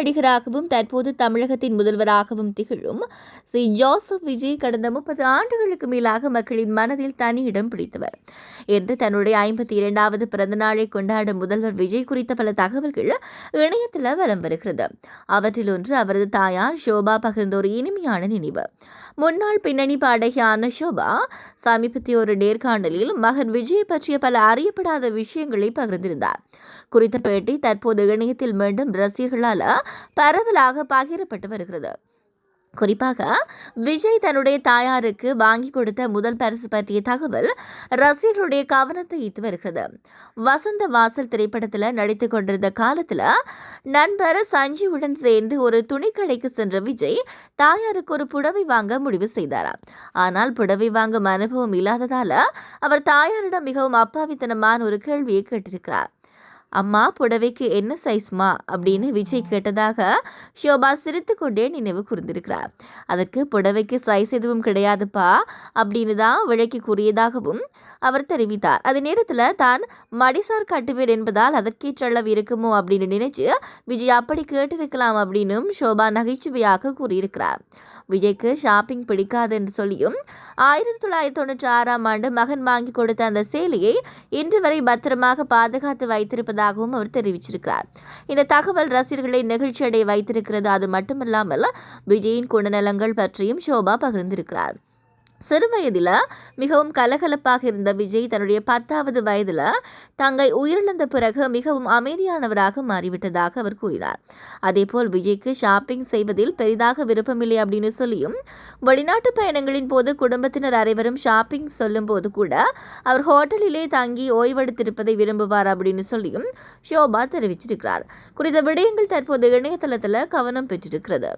நடிகராகவும் தற்போது தமிழகத்தின் முதல்வராகவும் திகழும் ஜோசப் விஜய் கடந்த 30 ஆண்டுகளுக்கு மேலாக மக்களின் மனதில் தனி இடம் பிடித்தவர் என்று தன்னுடைய 52வது பிறந்த நாளை கொண்டாடும் முதல்வர் விஜய் குறித்த பல தகவல்கள் இணையத்தில் வலம் வருகிறது. அவற்றில் ஒன்று அவரது தாயார் ஷோபா பகிர்ந்த ஒரு இனிமையான நினைவு. முன்னாள் பின்னணி பாடகியான ஷோபா சமீபத்திய ஒரு நேர்காணலில் மகன் விஜய் பற்றிய பல அறியப்படாத விஷயங்களை பகிர்ந்திருந்தார். குறித்த பேட்டி தற்போது இணையத்தில் மீண்டும் ரசிகர்களால் பரவலாக பகிரப்பட்டு வருகிறது. குறிப்பாக விஜய் தன்னுடைய தாயாருக்கு வாங்கி கொடுத்த முதல் பரிசு பற்றிய தகவல் ரசிகர்களுடைய கவனத்தை ஈர்த்து வருகிறது. வசந்த வாசல் திரைப்படத்தில் நடித்துக் கொண்டிருந்த காலத்தில் நண்பர் சஞ்சீவுடன் சேர்ந்து ஒரு துணிக்கடைக்கு சென்ற விஜய் தாயாருக்கு ஒரு புடவை வாங்க முடிவு செய்தாராம். ஆனால் புடவை வாங்கும் அனுபவம் இல்லாததால அவர் தாயாரிடம் மிகவும் அப்பாவித்தனமான ஒரு கேள்வியை கேட்டிருக்கிறார். அம்மா, புடவைக்கு என்ன சைஸ்மா அப்படின்னு விஜய் கேட்டதாக ஷோபா சிரித்து கொண்டே நினைவு கூர்ந்திருக்கிறார். அதற்கு புடவைக்கு சைஸ் எதுவும் கிடையாதுப்பா அப்படின்னு தான் விளக்கி கூறியதாகவும் அவர் தெரிவித்தார். அதே நேரத்தில் தான் மடிசார் கட்டுவேர் என்பதால் அதற்கேற்ற அளவு இருக்குமோ அப்படின்னு நினைச்சு விஜய் அப்படி கேட்டிருக்கலாம் அப்படின்னும் ஷோபா நகைச்சுவையாக கூறியிருக்கிறார். விஜய்க்கு ஷாப்பிங் பிடிக்காது என்று சொல்லியும் 1996ஆம் ஆண்டு மகன் வாங்கி கொடுத்த அந்த சேலையை இன்று வரை பத்திரமாக பாதுகாத்து வைத்திருப்பதாகவும் அவர் தெரிவிச்சிருக்கிறார். இந்த தகவல் ரசிகர்களை நெகிழ்ச்சி அடைய வைத்திருக்கிறது. அது மட்டுமல்லாமல் விஜயின் குணநலங்கள் பற்றியும் ஷோபா பகிர்ந்திருக்கிறார். சிறுவயதில் மிகவும் கலகலப்பாக இருந்த விஜய் தன்னுடைய 10வது வயதில் தங்கை உயிரிழந்த பிறகு மிகவும் அமைதியானவராக மாறிவிட்டதாக அவர் கூறினார். அதேபோல் விஜய்க்கு ஷாப்பிங் செய்வதில் பெரிதாக விருப்பமில்லை அப்படின்னு சொல்லியும் வெளிநாட்டு பயணங்களின் போது குடும்பத்தினர் அனைவரும் ஷாப்பிங் சொல்லும் போது கூட அவர் ஹோட்டலிலே தங்கி ஓய்வெடுத்திருப்பதை விரும்புவார் அப்படின்னு சொல்லியும் ஷோபா தெரிவிச்சிருக்கிறார். குறித்த விடயங்கள் தற்போது இணையதளத்தில் கவனம் பெற்றிருக்கிறது.